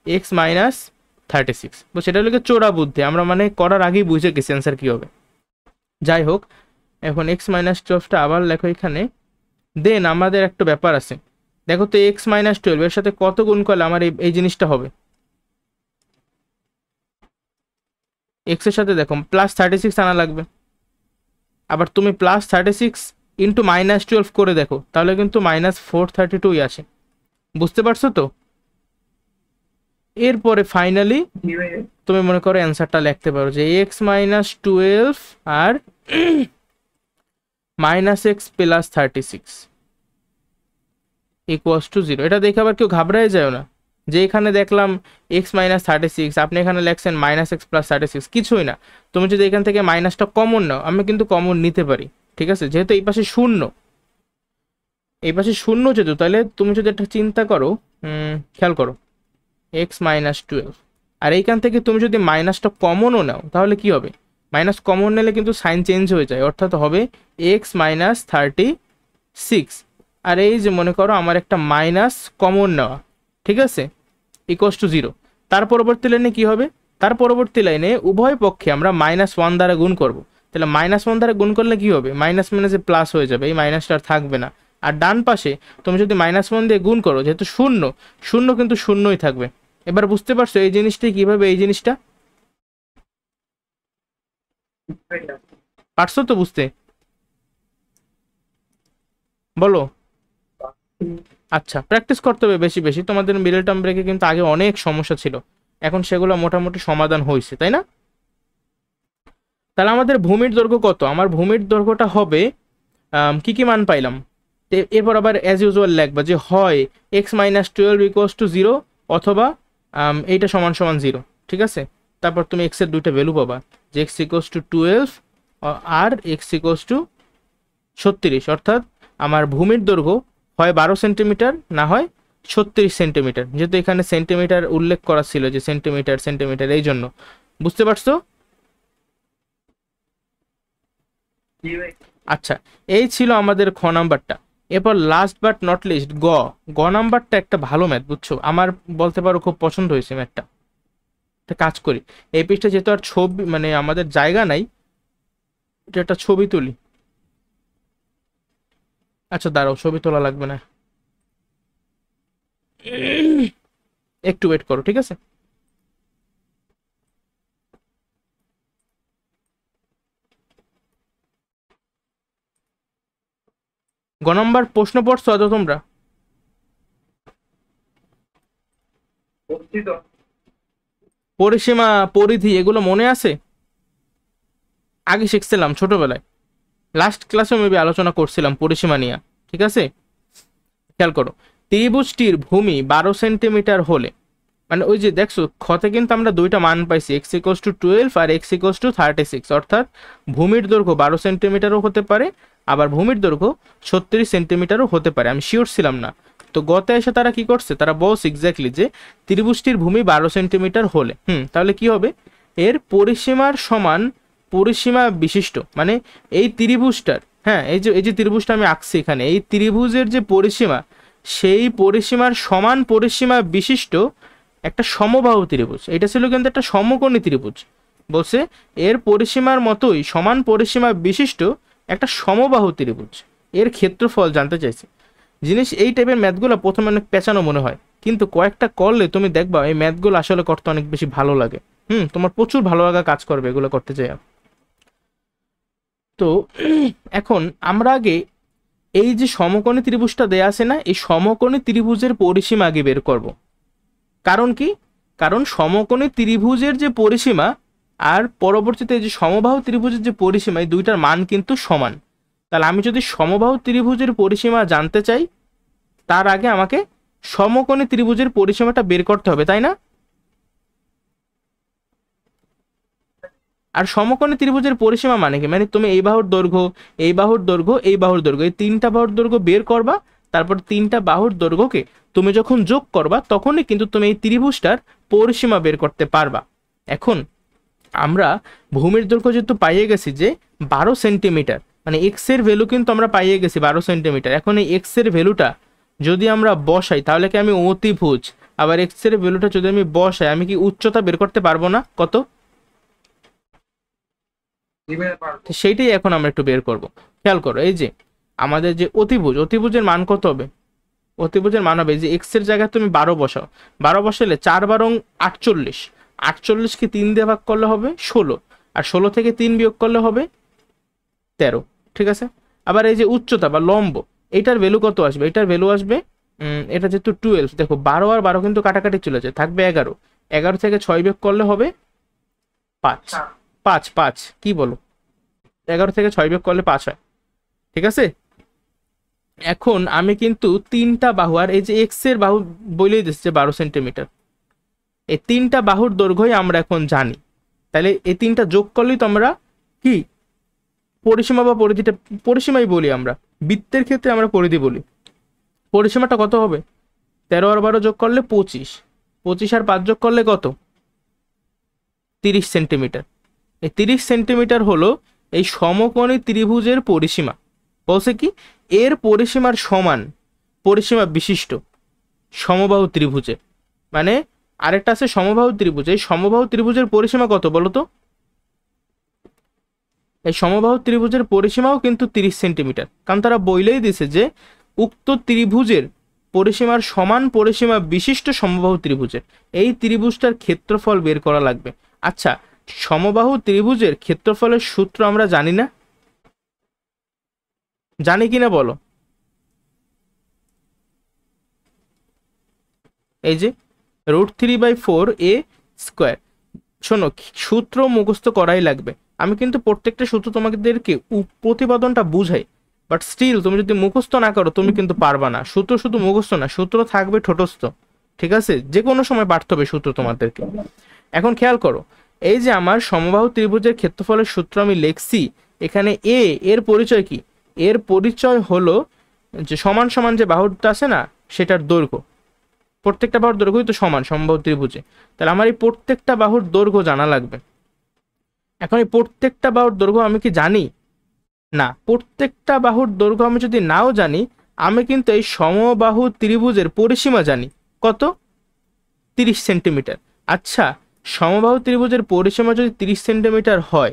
x-36। তো সেটা হলো চোরা বুদ্ধি, আমরা মানে করার আগেই বুঝে গেছি অ্যান্সার কি হবে। যাই হোক, এখন x-12টা আবার লেখো এখানে। দেন আমাদের একটা ব্যাপার আছে, দেখো তো x-12 এর সাথে কত গুণ করলে আমার এই জিনিসটা হবে। এক্স এর সাথে দেখো +36 আনা লাগবে, আবার তুমি +36 ইন্টু -12 করে দেখো, তাহলে কিন্তু -432 আসে। বুঝতে পারছো তো? এরপরে ফাইনালি তুমি মনে করো অ্যান্সারটা লিখতে পারো যে x-12 আর -x + 36 = 0। এটা দেখে আবার কেউ ঘাবড়ায় যায় না যে এখানে দেখলাম x-36, আপনি এখানে লেখছেন -x + 36, কিছুই না। তুমি যদি এখান থেকে মাইনাসটা কমন নাও, আমি কিন্তু কমন নিতে পারি, ঠিক আছে? যেহেতু এই পাশে শূন্য, এই পাশে শূন্য যেহেতু, তাহলে তুমি যদি একটা চিন্তা করো, খেয়াল করো x-12, আর এইখান থেকে তুমি যদি মাইনাসটা কমনও নাও, তাহলে কি হবে, মাইনাস কমন নিলে কিন্তু সাইন চেঞ্জ হয়ে যায়, অর্থাৎ হবে x-36। আর এই যে মনে করো আমার একটা মাইনাস কমন নেওয়া, ঠিক আছে, = 0। তার পরবর্তী লাইনে কি হবে, তার পরবর্তী লাইনে উভয় পক্ষে আমরা -1 দ্বারা গুণ করব। তাহলে -1 দ্বারা গুণ করলে কি হবে, মাইনাস মাইনাসে প্লাস হয়ে যাবে, এই মাইনাসটা আর থাকবে না। আর ডান পাশে তুমি যদি -1 দিয়ে গুণ করো, যেহেতু শূন্য, শূন্য কিন্তু শূন্যই থাকবে। এবার বুঝতে পারছো এই জিনিসটা কিভাবে, এই জিনিসটা পারছো তো বুঝতে, বলো? আচ্ছা, প্র্যাকটিস করতে হবে বেশি বেশি। তোমাদের মিডল টার্ম ব্রেকে কিন্তু আগে অনেক সমস্যা ছিল, এখন সেগুলো মোটামুটি সমাধান হয়েছে, তাই না? তাহলে আমাদের ভূমির দৈর্ঘ্য কত, আমার ভূমির দৈর্ঘ্যটা হবে কি কি মান পাইলাম, এরপর আবার অ্যাজ ইউজুয়াল লিখবা যে হয় x-12 = 0 অথবা এইটা সমান সমান 0, ঠিক আছে? তারপর তুমি x এর দুইটা ভ্যালু পাবা, যে x=12 আর x=36। অর্থাৎ আমার ভূমির দৈর্ঘ্য হয় 12 সেন্টিমিটার, না হয় 36 সেন্টিমিটার, যেহেতু এখানে সেন্টিমিটার উল্লেখ করা ছিল যে সেন্টিমিটার সেন্টিমিটার, এই জন্য। বুঝতে পারছো? আচ্ছা, এই ছিল আমাদের খ নাম্বারটা। এরপর লাস্ট বাট নট লিস্ট গ, গ নাম্বারটা একটা ভালো ম্যাথ, বুঝছো, আমার বলতে পারো খুব পছন্দ হয়েছে ম্যাথটা। একটা কাজ করি, এই পেজটা যেহেতু আর ছবি মানে আমাদের জায়গা নাই, এটা একটা ছবি তুলি। আচ্ছা দাঁড়াও, ছবি তোলা লাগবে না, একটু ওয়েট করো, ঠিক আছে? গ নম্বর প্রশ্ন পড়ছো তো তোমরা? পরিসীমা, পরিধি এগুলো মনে আছে? আগে শিখছিলাম ছোটবেলায়, লাস্ট ক্লাসে মেবি আলোচনা করছিলাম পরিসীমা নিয়ে। ঠিক আছে, খেয়াল করো, ত্রিভুজটির ভূমি 12 সেন্টিমিটার হলে, মানে ওই যে দেখছো ক্ষতে কিন্তু আমরা দুইটা মান পাইছি, x ইকুয়ালস টু 12 আর x ইকুয়ালস টু 36, অর্থাৎ ভূমির দৈর্ঘ্য 12 সেন্টিমিটারও হতে পারে, আবার ভূমির দৈর্ঘ্য 36 সেন্টিমিটারও হতে পারে। আমি শিওর ছিলাম না, তো গতে এসে তারা কি করছে, তারা বলছে এক্স্যাক্টলি যে ত্রিভুজটির ভূমি 12 সেন্টিমিটার হলে তাহলে কি হবে, এর পরিসীমার সমান পরিসীমা বিশিষ্ট, মানে এই ত্রিভুজটার, হ্যাঁ এই যে ত্রিভুজটা আমি আঁকছি এখানে, এই ত্রিভুজের যে পরিসীমা, সেই পরিসীমার সমান পরিসীমা বিশিষ্ট একটা সমবাহু ত্রিভুজ। এটা ছিল কিন্তু একটা সমকোণী ত্রিভুজ, বলছে এর পরিসীমার মতোই সমান পরিসীমা বিশিষ্ট একটা সমবাহু ত্রিভুজ, এর ক্ষেত্রফল জানতে চাইছে। জিনিস এই টাইপের ম্যাথগুলো প্রথমে অনেক পেঁচানো মনে হয়, কিন্তু কয়েকটা করলে তুমি দেখবা এই ম্যাথগুলো আসলে করতে অনেক বেশি ভালো লাগে। তোমার প্রচুর ভালো লাগা কাজ করবে এগুলো করতে চাই। তো এখন আমরা আগে এই যে সমকোণী ত্রিভুজটা দেয়া আছে না, এই সমকোণী ত্রিভুজের পরিসীমা আগে বের করব। কারণ কি, কারণ সমকোণী ত্রিভুজের যে পরিসীমা আর পরবর্তীতে যে সমবাহু ত্রিভুজের যে পরিসীমা, এই দুইটার মান কিন্তু সমান। তাহলে আমি যদি সমবাহু ত্রিভুজের পরিসীমা জানতে চাই, তার আগে আমাকে সমকোণী ত্রিভুজের পরিসীমাটা বের করতে হবে, তাই না? আর সমকোণী ত্রিভুজের পরিসীমা মানে কি, মানে তুমি এই বাহুর দৈর্ঘ্য, এই বাহুর দৈর্ঘ্য, এই বাহুর দৈর্ঘ্য, এই তিনটা বাহুর দৈর্ঘ্য বের করবা, তারপর তিনটা বাহুর দৈর্ঘ্যকে তুমি যখন যোগ করবা তখনই কিন্তু তুমি এই ত্রিভুজটার পরিসীমা বের করতে পারবা। এখন আমরা ভূমির দৈর্ঘ্য যেহেতু পাইয়ে গেছি যে 12 সেন্টিমিটার, মানে এক্স এর ভ্যালু কিন্তু আমরা পাইয়ে গেছি 12 সেন্টিমিটার। এখন এই এক্স এর ভ্যালুটা যদি আমরা বসাই, তাহলে কি আমি অতিভুজ, আবার এক্স এর ভ্যালুটা যদি আমি বসাই, আমি কি উচ্চতা বের করতে পারবো না কত? সেইটাই এখন আমরা একটু বের করব। খেয়াল করো, এই যে আমাদের যে অতিভুজ, অতিভুজের মান কত হবে? অতিভুজের মান হবে যে এক্স এর জায়গায় তুমি 12 বসাও, 12 বসালে 4 × 48, 48কে 3 দিয়ে ভাগ করলে হবে 16, আর 16 থেকে 3 বিয়োগ করলে হবে 13। ঠিক আছে, আবার এই যে উচ্চতা বা লম্ব, এটার ভ্যালু কত আসবে? এটার ভ্যালু আসবে এটা যেহেতু 12, দেখো 12 আর 12 কিন্তু কাটাকাটি চলে যায়, থাকবে 11, 11 থেকে 6 বিয়োগ করলে হবে 5, 5 5 কি বলো, 11 থেকে 6 বিয়োগ করলে 5 হয়। ঠিক আছে, এখন আমি কিন্তু তিনটা বাহু, আর এই যে এক্স এর বাহু বলেই দিচ্ছে 12 সেন্টিমিটার, এই তিনটা বাহুর দৈর্ঘ্যই আমরা এখন জানি। তাহলে এই তিনটা যোগ করলেই তো আমরা কি পরিসীমা বা পরিধিটা, পরিসীমাই বলি আমরা, বৃত্তের ক্ষেত্রে আমরা পরিধি বলি। পরিসীমাটা কত হবে? 13 আর 12 যোগ করলে 25, 25 আর 5 যোগ করলে কত? 30 সেন্টিমিটার। এই 30 সেন্টিমিটার হলো এই সমকোণী ত্রিভুজের পরিসীমা। বলছে কি, এর পরিসীমার সমান পরিসীমা বিশিষ্ট সমবাহু ত্রিভুজের, মানে আরেকটা আছে সমবাহু ত্রিভুজ, এই সমবাহু ত্রিভুজের পরিসীমা কত বলো তো? এই সমবাহু ত্রিভুজের পরিসীমাও কিন্তু 30 সেন্টিমিটার, কারণ তারা বইলেই দিছে যে উক্ত ত্রিভুজের পরিসীমার সমান পরিসীমা বিশিষ্ট সমবাহু ত্রিভুজের এই ত্রিভুজটার ক্ষেত্রফল বের করা লাগবে। আচ্ছা, সমবাহু ত্রিভুজের ক্ষেত্রফলের সূত্র আমরা জানি না? জানি কিনা বলো? এই যে √3/4a²। শোনো, সূত্র মুখস্থ করাই লাগবে। আমি কিন্তু প্রত্যেকটা সূত্র তোমাদেরকে প্রতিপাদনটা বুঝাই, বাট স্টিল তুমি যদি মুখস্থ না করো তুমি কিন্তু পারবা না। সূত্র শুধু মুখস্থ না, সূত্র থাকবে ঠোঁটস্থ। ঠিক আছে, যে কোনো সময় পারতে হবে সূত্র তোমাদেরকে। এখন খেয়াল করো, এই যে আমার সমবাহু ত্রিভুজের ক্ষেত্রফলের সূত্র আমি লিখছি, এখানে এ এর পরিচয় কি? এর পরিচয় হলো যে সমান সমান যে বাহুটা আছে না, সেটার দৈর্ঘ্য, প্রত্যেকটা বাহুর দৈর্ঘ্যই তো সমান সমবাহু ত্রিভুজে। তাহলে আমার এই প্রত্যেকটা বাহুর দৈর্ঘ্য জানা লাগবে। এখন এই প্রত্যেকটা বাহুর দৈর্ঘ্য আমি কি জানি? না, প্রত্যেকটা বাহুর দৈর্ঘ্য আমি যদি নাও জানি, আমি কিন্তু এই সমবাহু ত্রিভুজের পরিসীমা জানি কত? 30 সেন্টিমিটার। আচ্ছা, সমবাহু ত্রিভুজের পরিসীমা যদি 30 সেন্টিমিটার হয়,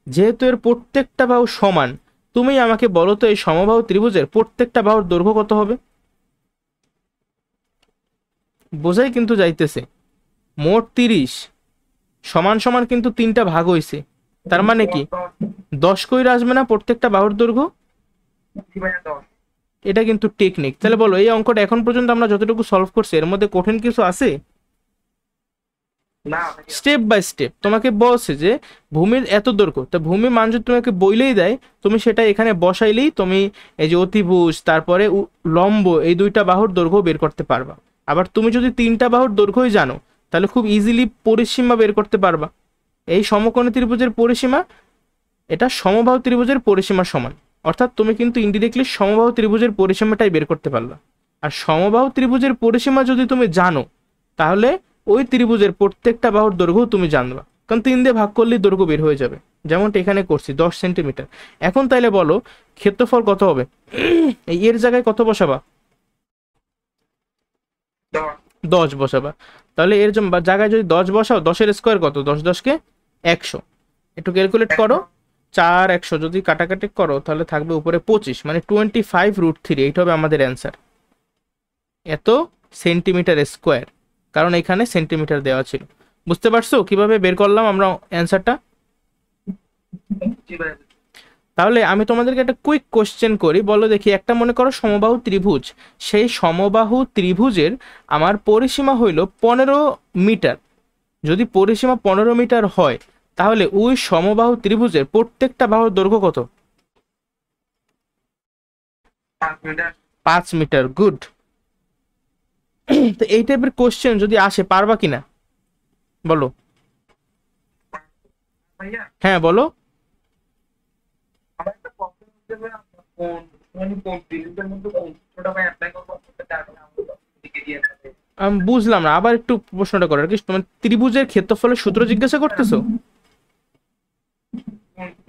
যেহেতু এর প্রত্যেকটা বাহু সমান, তুমি আমাকে বলো তো এই সমবাহু ত্রিভুজের প্রত্যেকটা বাহুর দৈর্ঘ্য কত হবে? বোঝাই কিন্তু যাইতেছে, মোট 30 সমান সমান কিন্তু তিনটা ভাগ হইছে, তার মানে কি 10 কইরা আসবে না প্রত্যেকটা বাহুর দৈর্ঘ্য? এটা কিন্তু টেকনিক। তাহলে বলো, এই অঙ্কটা এখন পর্যন্ত আমরা যতটুকু সলভ করছি এর মধ্যে কঠিন কিছু আছে? স্টেপ বাই স্টেপ তোমাকে বলছে যে ভূমির এত দৈর্ঘ্য, তা ভূমি মান যদি তোমাকে বইলেই দেয়, তুমি সেটা এখানে বসাইলেই তুমি এই যে অতিভুজ তারপরে লম্ব এই দুইটা বাহুর দৈর্ঘ্য বের করতে পারবা। আবার তুমি যদি তিনটা বাহুর দৈর্ঘ্যই জানো তাহলে খুব ইজিলি পরিসীমা বের করতে পারবা। এই সমকোণী ত্রিভুজের পরিসীমা এটা সমবাহু ত্রিভুজের পরিসীমার সমান, অর্থাৎ তুমি কিন্তু ইনডিরেক্টলি সমবাহু ত্রিভুজের পরিসীমাটাই বের করতে পারলা। আর সমবাহু ত্রিভুজের পরিসীমা যদি তুমি জানো তাহলে ওই ত্রিভুজের প্রত্যেকটা বাহুর দৈর্ঘ্য তুমি জানবা, কারণ 3 দিয়ে ভাগ করলেই দৈর্ঘ্য বের হয়ে যাবে, যেমনটা এখানে করছি 10 সেন্টিমিটার। এখন তাইলে বলো ক্ষেত্রফল কত হবে? এই এর জায়গায় কত বসাবা? 10 বসাবা। তাহলে এর জায়গায় যদি 10 বসাও, 10-এর স্কোয়ার কত? 10 10-কে 100। একটু ক্যালকুলেট করো, 4 100 যদি কাটাকাটি করো তাহলে থাকবে উপরে 25, মানে 25√3। এইটা হবে আমাদের অ্যান্সার, এত সেন্টিমিটার স্কোয়ার, কারণ এখানে সেন্টিমিটার দেওয়া ছিল। বুঝতে পারছো কিভাবে বের করলাম আমরা অ্যান্সারটা? তাহলে আমি তোমাদেরকে একটা কুইক কোশ্চেন করি, বলো দেখি। একটা মনে করো সমবাহু ত্রিভুজ, সেই সমবাহু ত্রিভুজের আমার পরিসীমা হইল 15 মিটার। যদি পরিসীমা 15 মিটার হয় তাহলে ওই সমবাহু ত্রিভুজের প্রত্যেকটা বাহুর দৈর্ঘ্য কত? 5 মিটার। গুড। তো এই টাইপের কোশ্চেন যদি আসে পারবা কিনা বলো? হ্যাঁ বলো। আমি বুঝলাম না, আবার একটু প্রশ্নটা করো আর কি। তোমার ত্রিভুজের ক্ষেত্রফলের সূত্র জিজ্ঞাসা করতেছো?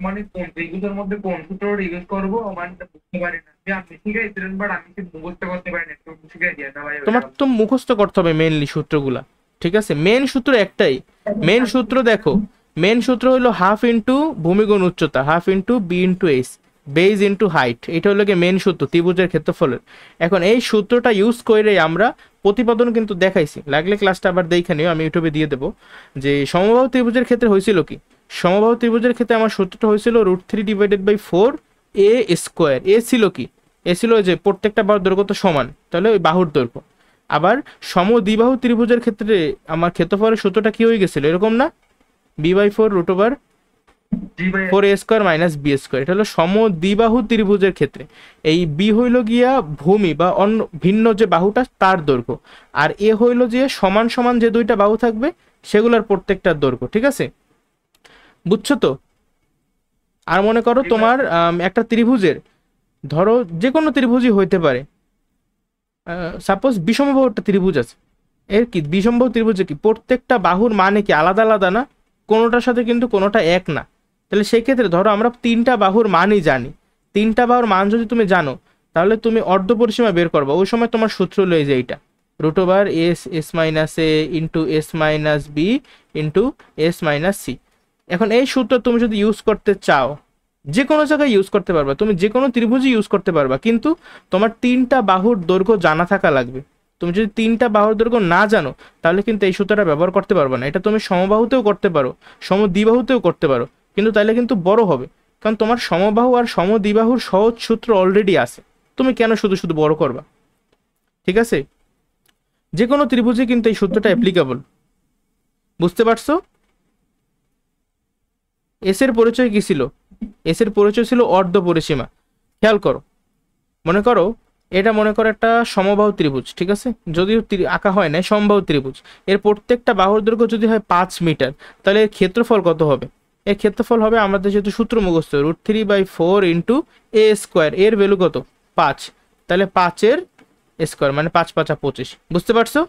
মানে কোন ত্রিভুজের মধ্যে কোন সূত্রটা ইউজ করবো মানে বুঝতে পারি না যে আপনি শিখাইছিলেন, বাট আমি কি মুখস্থ করতে পারি না, একটু শিখাই দিয়ে না ভাই। তোমার তো মুখস্থ করতে হবে মেইনলি সূত্রগুলা, ঠিক আছে? মেন সূত্র একটাই, মেন সূত্র দেখো, মেন সূত্র হলো হাফ ইন্টু ভূমি গুণ উচ্চতা, half into b into s, base into height. এটা হলো গিয়ে মেন সূত্র ত্রিভুজের ক্ষেত্রফলের। এখন এই সূত্রটা ইউজ করে আমরা প্রতিপাদন কিন্তু দেখাইছি, লাগলে ক্লাসটা আবার দেখে নিও, আমি ইউটিউবে দিয়ে দেবো। যে সমবাহু ত্রিভুজের ক্ষেত্রে হয়েছিল কি, সমবাহু ত্রিভুজের ক্ষেত্রে আমার সূত্রটা হয়েছিল √3/4 এ স্কোয়ার। এ ছিল কি? এ ছিল যে প্রত্যেকটা বাহুর দৈর্ঘ্য তো সমান, তাহলে ওই বাহুর দৈর্ঘ্য। আবার সমদ্বিবাহু ত্রিভুজের ক্ষেত্রে আমার ক্ষেত্রফলের সূত্রটা কি হয়ে গেছিল এরকম না, b/4√4a² - b²। এটা হলো সমদ্বিবাহু ত্রিভুজের ক্ষেত্রে এই বি হইল গিয়া ভূমি বা অন্য ভিন্ন যে বাহুটা তার দৈর্ঘ্য, আর এ হইল যে সমান সমান যে দুইটা বাহু থাকবে সেগুলোর প্রত্যেকটার দৈর্ঘ্য। ঠিক আছে, বুঝছো তো? আর মনে করো তোমার একটা ত্রিভুজের, ধরো যে কোনো ত্রিভুজই হইতে পারে, সাপোজ বিষমবাহু একটা ত্রিভুজ আছে। এর কি বিষমবাহু ত্রিভুজে কি প্রত্যেকটা বাহুর মানে কি আলাদা আলাদা না? কোনোটার সাথে কিন্তু কোনোটা এক না। তাহলে সেই ক্ষেত্রে ধরো আমরা 3টা বাহুর মানই জানি, 3টা বাহুর মান যদি তুমি জানো তাহলে তুমি অর্ধ পরিসীমা বের করবা। ওই সময় তোমার সূত্র হলো এই যে এইটা, √s(s - a) into s - b into s - c। এখন এই সূত্র তুমি যদি ইউজ করতে চাও যে কোনো জায়গায় ইউজ করতে পারবা, তুমি যে কোনো ত্রিভুজই ইউজ করতে পারবা, কিন্তু তোমার 3টা বাহুর দৈর্ঘ্য জানা থাকা লাগবে। তুমি যদি 3টা বাহুর দৈর্ঘ্য না জানো তাহলে কিন্তু এই সূত্রটা ব্যবহার করতে পারবে না। এটা তুমি সমবাহুতেও করতে পারো, সমদ্বিবাহুতেও করতে পারো, কিন্তু তাইলে কিন্তু বড় হবে, কারণ তোমার সমবাহু আর সমদ্বিবাহুর সহজ সূত্র অলরেডি আছে। তুমি কেন শুধু শুধু বড় করবা? ঠিক আছে, যে কোনো ত্রিভুজে কিন্তু এই সূত্রটা অ্যাপ্লিকেবল। বুঝতে পারছো? এস এর পরিচয় কি ছিল? এস এর পরিচয় ছিল অর্ধ পরিসীমা। খেয়াল করো, মনে করো এটা মনে করো একটা সমবাহু ত্রিভুজ, ঠিক আছে? যদিও আঁকা হয় না, সমবাহু ত্রিভুজ। এর প্রত্যেকটা বাহুর দৈর্ঘ্য যদি হয় 5 মিটার, তাহলে এর ক্ষেত্রফল কত হবে? এর ক্ষেত্রফল হবে, আমাদের যেহেতু সূত্র মুখস্থ, √3/4 ইন্টু a²। এর ভ্যালু কত? 5। তাহলে 5-এর স্কোয়ার মানে 5 5 25। বুঝতে পারছো?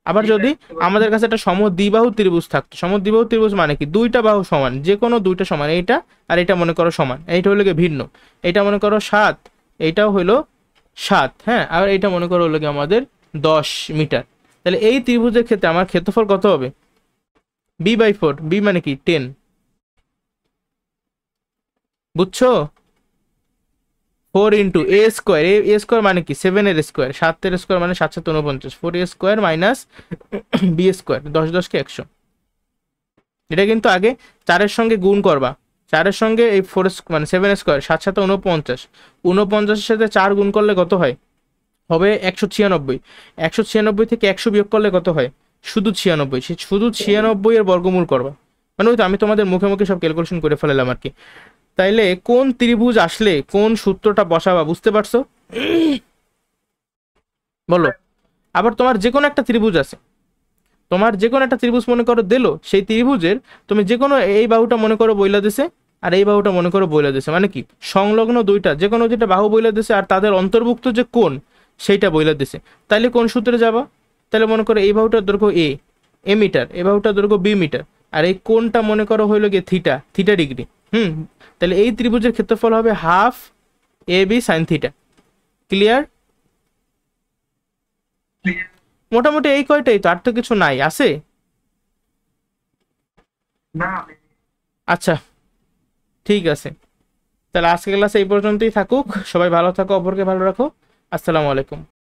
আবার যদি আমাদের কাছে একটা সমদ্বিবাহু ত্রিভুজ থাকতো, সমদ্বিবাহু ত্রিভুজ মানে কি দুইটা বাহু সমান, যে কোনো দুইটা সমান, এইটা আর এটা মনে করো সমান, এইটা হলো গিয়ে ভিন্ন, এটা মনে করো 7, এইটাও হলো 7, হ্যাঁ, আর এইটা মনে করো হলো গিয়ে আমাদের 10 মিটার। তাহলে এই ত্রিভুজের ক্ষেত্রে আমার ক্ষেত্রফল কত হবে? b/4। b মানে কি 10। বুঝছো? 4 ইন্টু a²। a² মানে কি 7-এর স্কোয়ার, 7-এর স্কোয়ার মানে 7 7 49, 4a² মাইনাস b², 10 10-কে 100। এটা কিন্তু আগে 4-এর সঙ্গে গুণ করবা, 4-এর সঙ্গে এই 4 মানে 7² 7 7 49, 49-এর সাথে 4 গুণ করলে কত হয়? হবে 196। 196 থেকে 100 বিয়োগ করলে কত হয়? শুধু 96, সে শুধু 96 এর বর্গমূল করবা। মানে ওই তো আমি তোমাদের মুখে মুখে সব ক্যালকুলেশন করে ফেলালাম আর কি। তাইলে কোন ত্রিভুজ আসলে কোন সূত্রটা বসাবা বুঝতে পারছো? বলো। আবার তোমার যে কোনো একটা ত্রিভুজ আছে, তোমার যে কোনো একটা ত্রিভুজ মনে করো দিলো, সেই ত্রিভুজের তুমি যে কোনো এই বাহুটা মনে করো বইলা দিছে, আর এই বাহুটা মনে করো বইলা দিছে, মানে কি সংলগ্ন দুইটা যে কোনো দুইটা বাহু বইলা দিছে আর তাদের অন্তর্ভুক্ত যে কোণ সেইটা বইলা দিছে। তাইলে কোন সূত্রে যাবা? তাহলে মনে করো এই বাহুটার দৈর্ঘ্য এ মিটার, এই বাহুটার দৈর্ঘ্য বি মিটার, আর এই কোণটা মনে করো হইলো গিয়ে থিটা, থিটা ডিগ্রি। তাহলে এই ত্রিভুজের ক্ষেত্রফল হবে half A B sine theta. Clear? মোটামুটি এই কয়টাই তো, আর তো কিছু নাই আছে। না আচ্ছা ঠিক আছে, তাহলে আজকের ক্লাস এই পর্যন্তই থাকুক। সবাই ভালো থাকো, অপরকে ভালো রাখো। আসসালামু আলাইকুম।